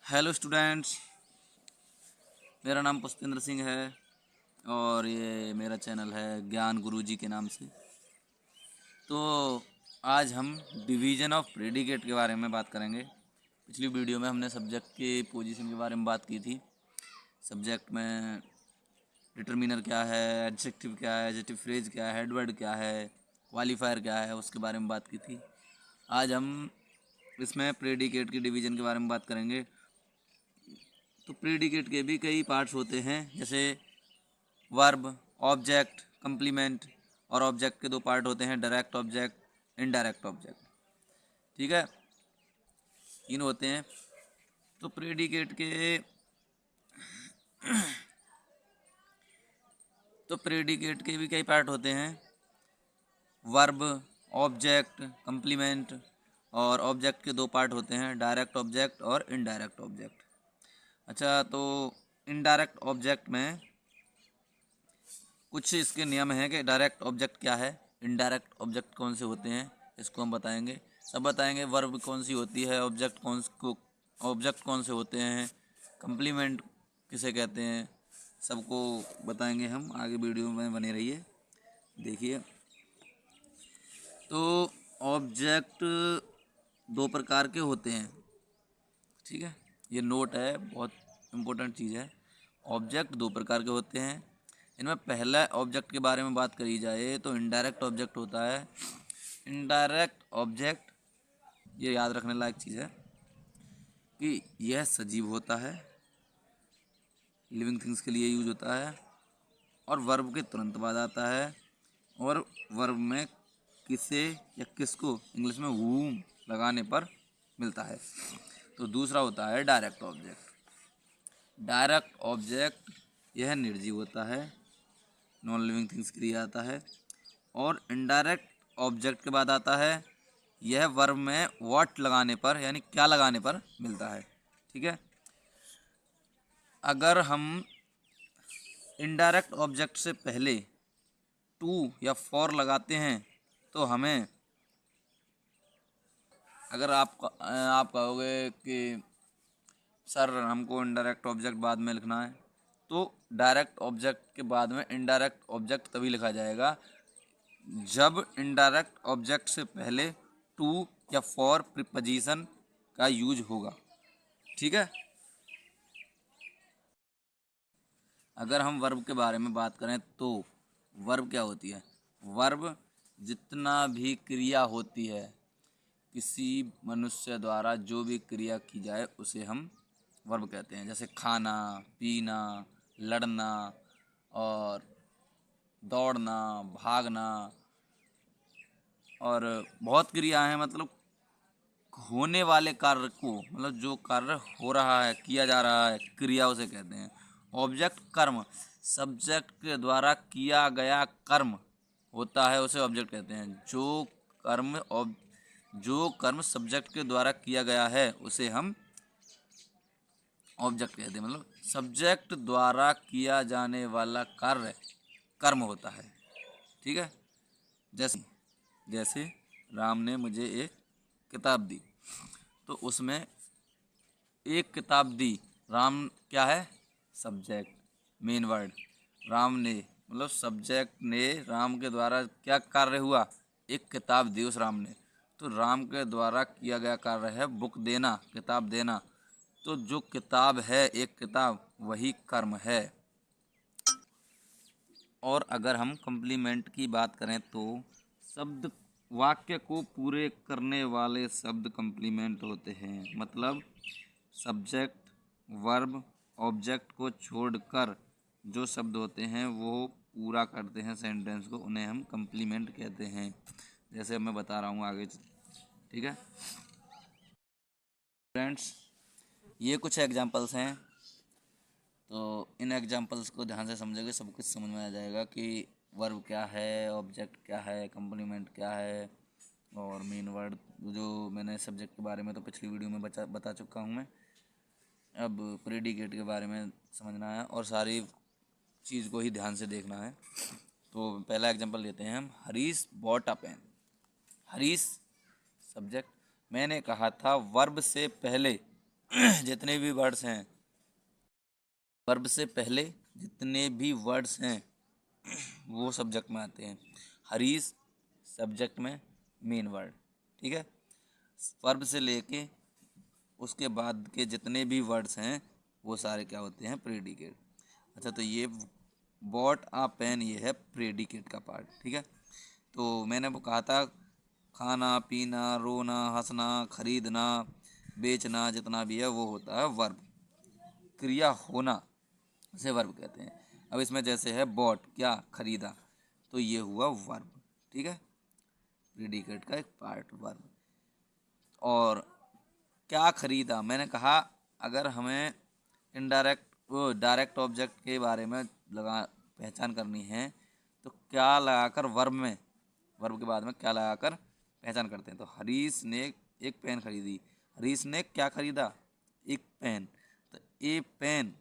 Hello students, मेरा नाम पुष्पेंद्र सिंह है और ये मेरा चैनल है ज्ञान गुरुजी के नाम से। तो आज हम डिवीज़न ऑफ प्रेडिकेट के बारे में बात करेंगे। पिछली वीडियो में हमने सब्जेक्ट के पोजीशन के बारे में बात की थी। सब्जेक्ट में डिटर्मिनर क्या है, एडजेक्टिव क्या है, एडजेक्टिव फ्रेज क्या है, हेडवर्ड क्या है, क्वालिफायर क्या है, उसके बारे में बात की थी। आज हम इसमें प्रेडिकेट की डिवीज़न के बारे में बात करेंगे। तो प्रेडिकेट के भी कई पार्ट्स होते हैं, जैसे वर्ब, ऑब्जेक्ट, कंप्लीमेंट। और ऑब्जेक्ट के दो पार्ट होते हैं, डायरेक्ट ऑब्जेक्ट, इनडायरेक्ट ऑब्जेक्ट। ठीक है, तीन होते हैं। तो प्रेडिकेट के भी कई पार्ट होते हैं, वर्ब, ऑब्जेक्ट, कंप्लीमेंट। और ऑब्जेक्ट के दो पार्ट होते हैं, डायरेक्ट ऑब्जेक्ट और इनडायरेक्ट ऑब्जेक्ट। अच्छा, तो इनडायरेक्ट ऑब्जेक्ट में कुछ इसके नियम हैं कि डायरेक्ट ऑब्जेक्ट क्या है, इनडायरेक्ट ऑब्जेक्ट कौन से होते हैं, इसको हम बताएंगे। सब बताएंगे, वर्ब कौन सी होती है, ऑब्जेक्ट कौन से होते हैं, कंप्लीमेंट किसे कहते हैं, सबको बताएंगे हम। आगे वीडियो में बने रहिए, देखिए। तो ऑब्जेक्ट दो प्रकार के होते हैं, ठीक है, ये नोट है, बहुत इम्पोर्टेंट चीज़ है। ऑब्जेक्ट दो प्रकार के होते हैं। इनमें पहला ऑब्जेक्ट के बारे में बात करी जाए तो इनडायरेक्ट ऑब्जेक्ट होता है। इनडायरेक्ट ऑब्जेक्ट, ये याद रखने लायक चीज़ है कि यह सजीव होता है, लिविंग थिंग्स के लिए यूज होता है, और वर्ब के तुरंत बाद आता है, और वर्ब में किसे या किसको इंग्लिश में whom लगाने पर मिलता है। तो दूसरा होता है डायरेक्ट ऑब्जेक्ट। डायरेक्ट ऑब्जेक्ट यह निर्जीव होता है, नॉन लिविंग थिंग्स के लिए आता है। और इनडायरेक्ट ऑब्जेक्ट के बाद आता है, यह वर्ब में व्हाट लगाने पर, यानी क्या लगाने पर मिलता है। ठीक है, अगर हम इनडायरेक्ट ऑब्जेक्ट से पहले टू या फॉर लगाते हैं तो हमें, अगर आप कहोगे कि सर हमको इनडायरेक्ट ऑब्जेक्ट बाद में लिखना है, तो डायरेक्ट ऑब्जेक्ट के बाद में इनडायरेक्ट ऑब्जेक्ट तभी लिखा जाएगा जब इनडायरेक्ट ऑब्जेक्ट से पहले टू या फॉर प्रीपोजिशन का यूज होगा। ठीक है, अगर हम वर्ब के बारे में बात करें तो वर्ब क्या होती है। वर्ब जितना भी क्रिया होती है, किसी मनुष्य द्वारा जो भी क्रिया की जाए उसे हम वर्ब कहते हैं। जैसे खाना, पीना, लड़ना, और दौड़ना, भागना, और बहुत क्रिया हैं। मतलब होने वाले कार्य को, मतलब जो कार्य हो रहा है, किया जा रहा है, क्रिया उसे कहते हैं। ऑब्जेक्ट कर्म, सब्जेक्ट के द्वारा किया गया कर्म होता है, उसे ऑब्जेक्ट कहते हैं। जो कर्म सब्जेक्ट के द्वारा किया गया है उसे हम ऑब्जेक्ट कहते हैं। मतलब सब्जेक्ट द्वारा किया जाने वाला कार्य कर्म होता है। ठीक है, जैसे जैसे राम ने मुझे एक किताब दी, तो उसमें एक किताब दी, राम क्या है, सब्जेक्ट, मेन वर्ड। राम ने, मतलब सब्जेक्ट ने राम के द्वारा क्या कार्य हुआ, एक किताब दी उस राम ने। तो राम के द्वारा किया गया कार्य है बुक देना, किताब देना। तो जो किताब है, एक किताब, वही कर्म है। और अगर हम कंप्लीमेंट की बात करें तो शब्द, वाक्य को पूरे करने वाले शब्द कंप्लीमेंट होते हैं। मतलब सब्जेक्ट, वर्ब, ऑब्जेक्ट को छोड़कर जो शब्द होते हैं वो पूरा करते हैं सेंटेंस को, उन्हें हम कंप्लीमेंट कहते हैं। जैसे मैं बता रहा हूँ आगे। ठीक है फ्रेंड्स, ये कुछ एग्जांपल्स हैं। तो इन एग्जांपल्स को ध्यान से समझोगे, सब कुछ समझ में आ जाएगा कि वर्ब क्या है, ऑब्जेक्ट क्या है, कंप्लीमेंट क्या है, और मेन वर्ड। जो मैंने सब्जेक्ट के बारे में तो पिछली वीडियो में बता चुका हूँ मैं। अब प्रेडिकेट के बारे में समझना है और सारी चीज़ को ही ध्यान से देखना है। तो पहला एग्जांपल लेते हैं हम, Harish bought a pen. Harish subject, मैंने कहा था वर्ब से पहले जितने भी वर्ड्स हैं, वर्ब से पहले जितने भी वर्ड्स हैं वो सब्जेक्ट में आते हैं। हरीश सब्जेक्ट में मेन वर्ड, ठीक है। वर्ब से लेके उसके बाद के जितने भी वर्ड्स हैं वो सारे क्या होते हैं, प्रेडिकेट। अच्छा, तो ये बॉट आ पेन ये है प्रेडिकेट का पार्ट, ठीक है। तो मैंने वो कहा था खाना पीना रोना हंसना खरीदना बेचना जितना भी है वो होता है वर्ब, क्रिया होना से वर्ब कहते हैं। अब इसमें जैसे है बॉट क्या खरीदा, तो ये हुआ वर्ब, ठीक है, प्रेडिकेट का एक पार्ट वर्ब। और क्या खरीदा, मैंने कहा अगर हमें इनडायरेक्ट वो डायरेक्ट ऑब्जेक्ट के बारे में लगा पहचान करनी है तो क्या लगाकर वर्ब के बाद में क्या लगाकर पहचान करते हैं। तो हरीश ने एक पेन खरीदी, हरीश ने क्या खरीदा, एक पेन। तो ए पेन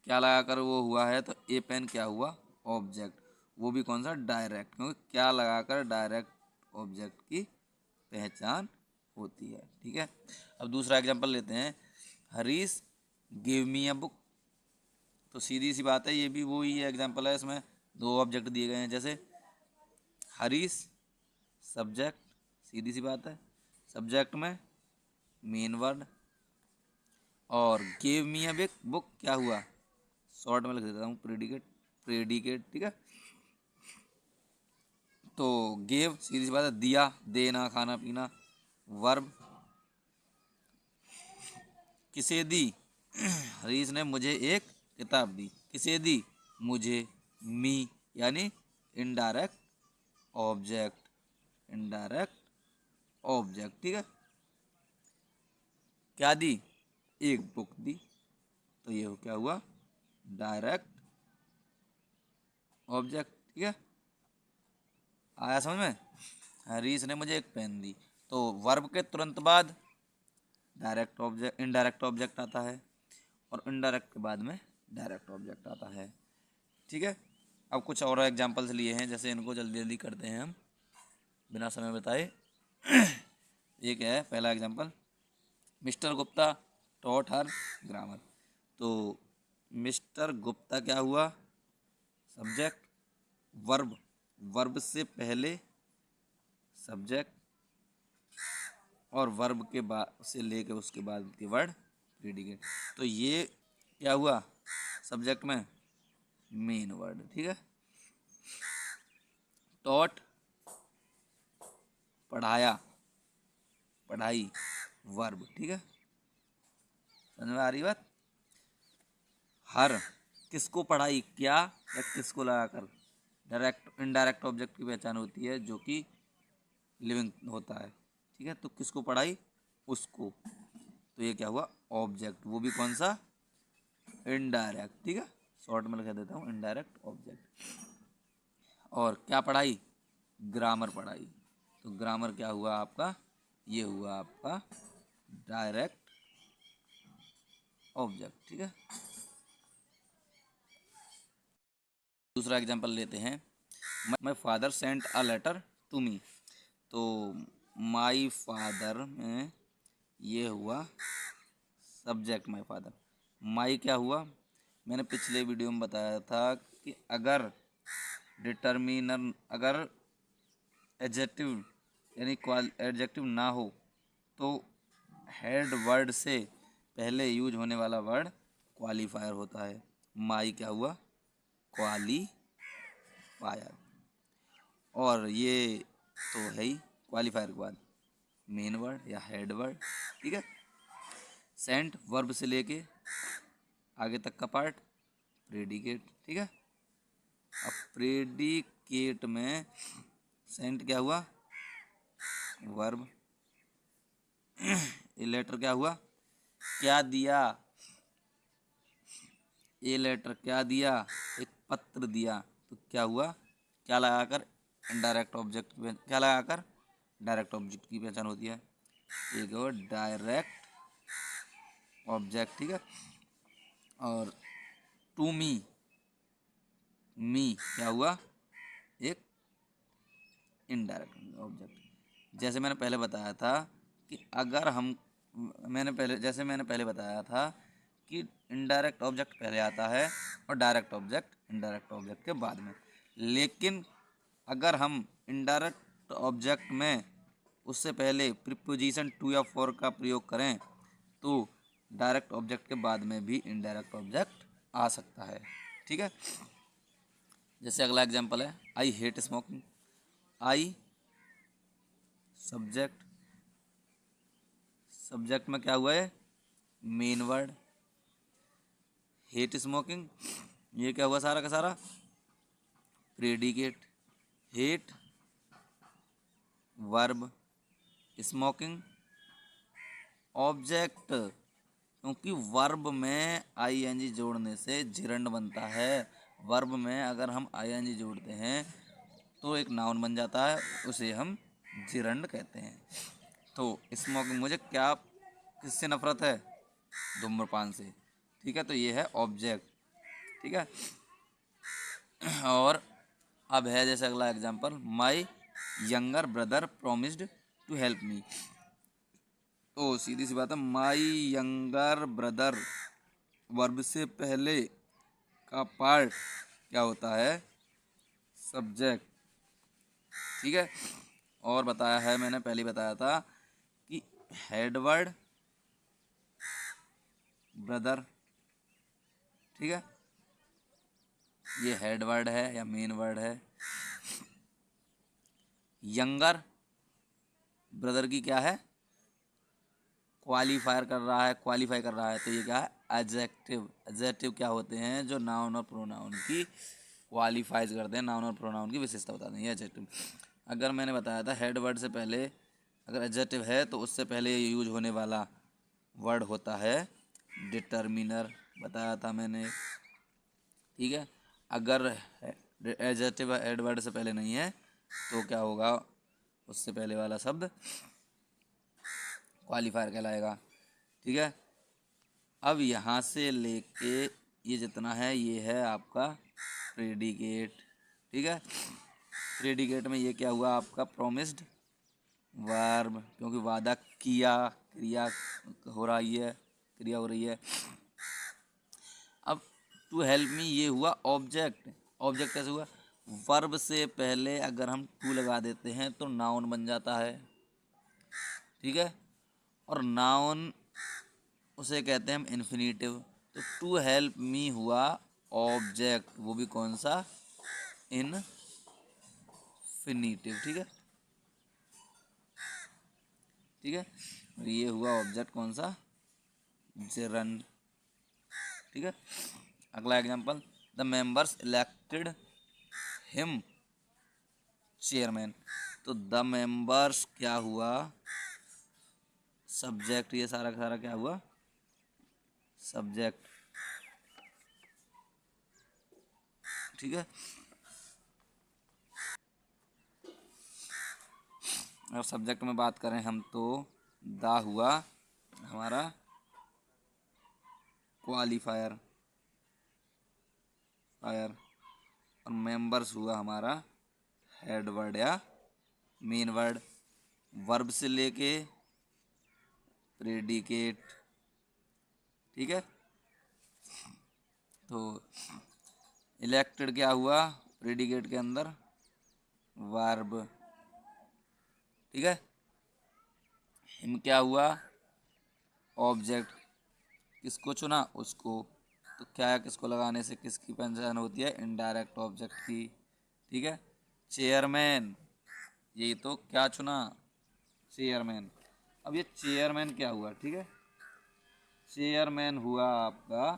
क्या लगाकर वो हुआ है, तो ए पेन क्या हुआ, ऑब्जेक्ट, वो भी कौन सा, डायरेक्ट, क्योंकि क्या लगाकर डायरेक्ट ऑब्जेक्ट की पहचान होती है, ठीक है। अब दूसरा एग्जांपल लेते हैं, Harish give me a book. तो सीधी सी बात है, ये भी वही एग्जांपल है, इसमें दो ऑब्जेक्ट दिए गए हैं। जैसे हरीश सब्जेक्ट, सीधी सी बात है, सब्जेक्ट में मेन वर्ड, और गिव मी अ बुक क्या हुआ, शॉर्ट में लिख देता हूँ प्रेडिकेट, ठीक है। तो गिव सीधी सी बात है, दिया देना खाना पीना, वर्ब किसे दी, हरीश ने मुझे एक किताब दी, किसे दी, मुझे, मी यानी इनडायरेक्ट ऑब्जेक्ट, इनडायरेक्ट ऑब्जेक्ट, ठीक है। क्या दी, एक बुक दी, तो ये क्या हुआ, डायरेक्ट ऑब्जेक्ट, ठीक है। आया समझ में, हरीश ने मुझे एक पेन दी, तो वर्ब के तुरंत बाद डायरेक्ट ऑब्जेक्ट इनडायरेक्ट ऑब्जेक्ट आता है, और इनडायरेक्ट के बाद में डायरेक्ट ऑब्जेक्ट आता है, ठीक है। अब कुछ और एग्जांपल्स लिए हैं, जैसे इनको जल्दी जल्दी करते हैं हम बिना समय बताए। एक है पहला एग्जांपल, मिस्टर गुप्ता टॉट हर ग्रामर। तो मिस्टर गुप्ता क्या हुआ, सब्जेक्ट, वर्ब, वर्ब से पहले सब्जेक्ट, और वर्ब के बाद से लेके उसके बाद के वर्ड प्रेडिकेट। तो ये क्या हुआ, सब्जेक्ट में मेन वर्ड, ठीक है। टॉट पढ़ाया, पढ़ाई वर्ब, ठीक है, समझ में आ रही बात। हर किसको पढ़ाई, क्या या किसको लगाकर, डायरेक्ट इनडायरेक्ट ऑब्जेक्ट की पहचान होती है जो कि लिविंग होता है, ठीक है। तो किसको पढ़ाई, उसको, तो ये क्या हुआ, ऑब्जेक्ट, वो भी कौन सा, इनडायरेक्ट, ठीक है, शॉर्ट में लिख देता हूँ इनडायरेक्ट ऑब्जेक्ट। और क्या पढ़ाई, ग्रामर पढ़ाई, तो ग्रामर क्या हुआ आपका, ये हुआ आपका डायरेक्ट ऑब्जेक्ट, ठीक है। दूसरा एग्जांपल लेते हैं, my father sent a letter to me. तो माई फादर में ये हुआ सब्जेक्ट माई फादर, माई क्या हुआ, मैंने पिछले वीडियो में बताया था कि अगर डिटर्मिनर, अगर एडजेक्टिव यानी एडजेक्टिव ना हो तो हेड वर्ड से पहले यूज होने वाला वर्ड क्वालिफायर होता है। माई क्या हुआ, क्वालिफायर, और ये तो है ही क्वालिफायर के बाद मेन वर्ड या हेड वर्ड, ठीक है। सेंट वर्ब से लेके आगे तक का पार्ट प्रेडिकेट, ठीक है। अब प्रेडिकेट में सेंट क्या हुआ, वर्ब, ये लेटर क्या हुआ, क्या दिया, ये लेटर क्या दिया, एक पत्र दिया, तो क्या हुआ, क्या लगाकर इनडायरेक्ट ऑब्जेक्ट, क्या लगाकर डायरेक्ट ऑब्जेक्ट की पहचान होती है, एक और डायरेक्ट ऑब्जेक्ट, ठीक है। और टू मी, मी क्या हुआ, एक इनडायरेक्ट ऑब्जेक्ट। जैसे मैंने पहले बताया था कि अगर हम मैंने पहले बताया था कि इनडायरेक्ट ऑब्जेक्ट पहले आता है और डायरेक्ट ऑब्जेक्ट इनडायरेक्ट ऑब्जेक्ट के बाद में। लेकिन अगर हम इनडायरेक्ट ऑब्जेक्ट में उससे पहले प्रीपोजिशन टू या फॉर का प्रयोग करें तो डायरेक्ट ऑब्जेक्ट के बाद में भी इनडायरेक्ट ऑब्जेक्ट आ सकता है। ठीक है, जैसे अगला एग्जांपल है I hate smoking. I subject, subject में क्या हुआ है, मेन वर्ड। हेट स्मोकिंग, ये क्या हुआ सारा का सारा, predicate. Hate verb, smoking object, क्योंकि वर्ब में आईएनजी जोड़ने से जिरंड बनता है। वर्ब में अगर हम आईएनजी जोड़ते हैं तो एक नाउन बन जाता है, उसे हम जिरंड कहते हैं। तो स्मोकिंग, मुझे क्या किससे नफरत है, धूम्रपान से। ठीक है, तो ये है ऑब्जेक्ट। ठीक है, और अब है जैसे अगला example, my younger brother promised to help me. तो सीधी सी बात है, माई यंगर ब्रदर वर्ब से पहले का पार्ट क्या होता है, सब्जेक्ट। ठीक है, और बताया है, मैंने पहले बताया था कि हेड वर्ड ब्रदर, ठीक है, ये हेड वर्ड है या मेन वर्ड है। यंगर ब्रदर की क्या है, क्वालिफायर कर रहा है, क्वालिफाई कर रहा है, तो ये क्या है, एडजेक्टिव। एडजेक्टिव क्या होते हैं, जो नाउन और प्रोनाउन की क्वालिफाइज करते हैं, नाउन और प्रोनाउन की विशेषता बताते हैं, ये एडजेक्टिव। अगर मैंने बताया था हेड वर्ड से पहले अगर एडजेक्टिव है तो उससे पहले यूज होने वाला वर्ड होता है डिटर्मिनर, बताया था मैंने। ठीक है, अगर एडजेक्टिव हेड वर्ड से पहले नहीं है तो क्या होगा, उससे पहले वाला शब्द क्वालिफायर कहलाएगा। ठीक है, अब यहाँ से लेके ये जितना है ये है आपका प्रेडिकेट। ठीक है, प्रेडिकेट में ये क्या हुआ आपका, प्रोमिस्ड वर्ब, क्योंकि वादा किया, क्रिया हो रही है, क्रिया हो रही है। अब टू हेल्प मी ये हुआ ऑब्जेक्ट। ऑब्जेक्ट कैसे हुआ, वर्ब से पहले अगर हम टू लगा देते हैं तो नाउन बन जाता है। ठीक है, और नाउन उसे कहते हैं हम इन्फिनेटिव। तो टू हेल्प मी हुआ ऑब्जेक्ट, वो भी कौन सा, इनफिनिटिव। ठीक है, ठीक है, और ये हुआ ऑब्जेक्ट कौन सा, जेरंड। ठीक है, अगला example, the members elected him chairman. तो द मेंबर्स क्या हुआ, सब्जेक्ट, ये सारा का सारा क्या हुआ, सब्जेक्ट। ठीक है, और सब्जेक्ट में बात करें हम तो द हुआ हमारा क्वालिफायर फायर, और मेंबर्स हुआ हमारा हेड वर्ड या मेन वर्ड। वर्ब से लेके प्रेडिकेट। ठीक है, तो इलेक्टेड क्या हुआ, प्रेडिकेट के अंदर वर्ब। ठीक है, हिम क्या हुआ, ऑब्जेक्ट, किसको चुना, उसको। तो क्या है, किसको लगाने से किसकी पहचान होती है, इनडायरेक्ट ऑब्जेक्ट की। ठीक है, चेयरमैन, ये तो क्या चुना, चेयरमैन। अब ये चेयरमैन क्या हुआ, ठीक है, चेयरमैन हुआ आपका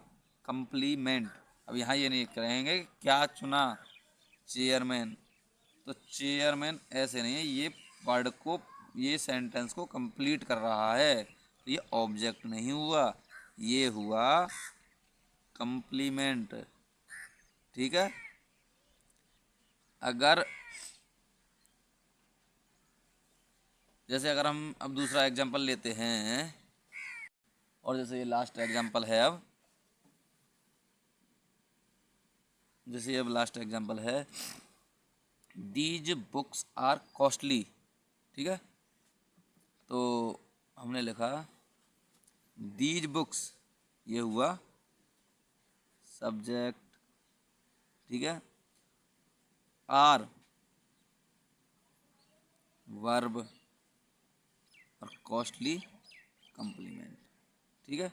कंप्लीमेंट। अब यहाँ ये नहीं कहेंगे कि क्या चुना, चेयरमैन। तो चेयरमैन ऐसे नहीं है, ये वर्ड को, ये सेंटेंस को कंप्लीट कर रहा है, तो ये ऑब्जेक्ट नहीं हुआ, ये हुआ कंप्लीमेंट। ठीक है, अगर जैसे अगर हम अब दूसरा एग्जांपल लेते हैं, और जैसे ये लास्ट एग्जांपल है, अब जैसे अब लास्ट एग्जांपल है, दीज बुक्स आर कॉस्टली। ठीक है, तो हमने लिखा दीज बुक्स, ये हुआ सब्जेक्ट, ठीक है। आर वर्ब और कॉस्टली कम्प्लीमेंट, ठीक है।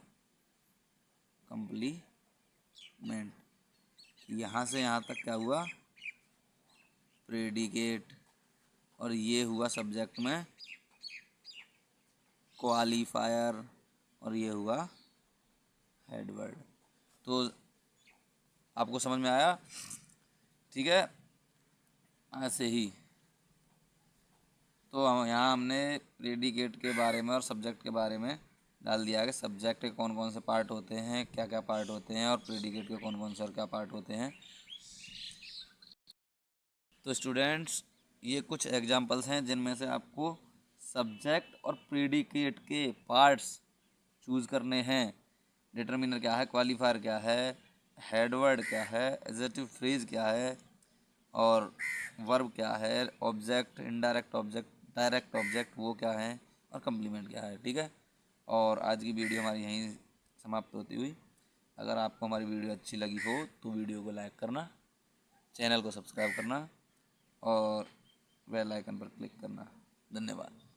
कम्प्लीमेंट, यहाँ से यहाँ तक क्या हुआ, प्रेडिकेट, और ये हुआ सब्जेक्ट में क्वालिफायर, और ये हुआ हेडवर्ड। तो आपको समझ में आया, ठीक है। ऐसे ही तो यहाँ हमने प्रेडिकेट के बारे में और सब्जेक्ट के बारे में डाल दिया है कि सब्जेक्ट के कौन कौन से पार्ट होते हैं, क्या क्या पार्ट होते हैं, और प्रेडिकेट के कौन कौन से और क्या पार्ट होते हैं। तो स्टूडेंट्स, ये कुछ एग्जांपल्स हैं जिनमें से आपको सब्जेक्ट और प्रेडिकेट के पार्ट्स चूज़ करने हैं। डिटर्मिनर क्या है, क्वालिफायर क्या है, हेडवर्ड क्या है, एडजेक्टिव फ्रेज क्या है, और वर्ब क्या है, object, indirect object, direct object वो क्या है, और कम्प्लीमेंट क्या है, ठीक है। और आज की वीडियो हमारी यहीं समाप्त होती हुई। अगर आपको हमारी वीडियो अच्छी लगी हो तो वीडियो को लाइक करना, चैनल को सब्सक्राइब करना और बेल आइकन पर क्लिक करना। धन्यवाद।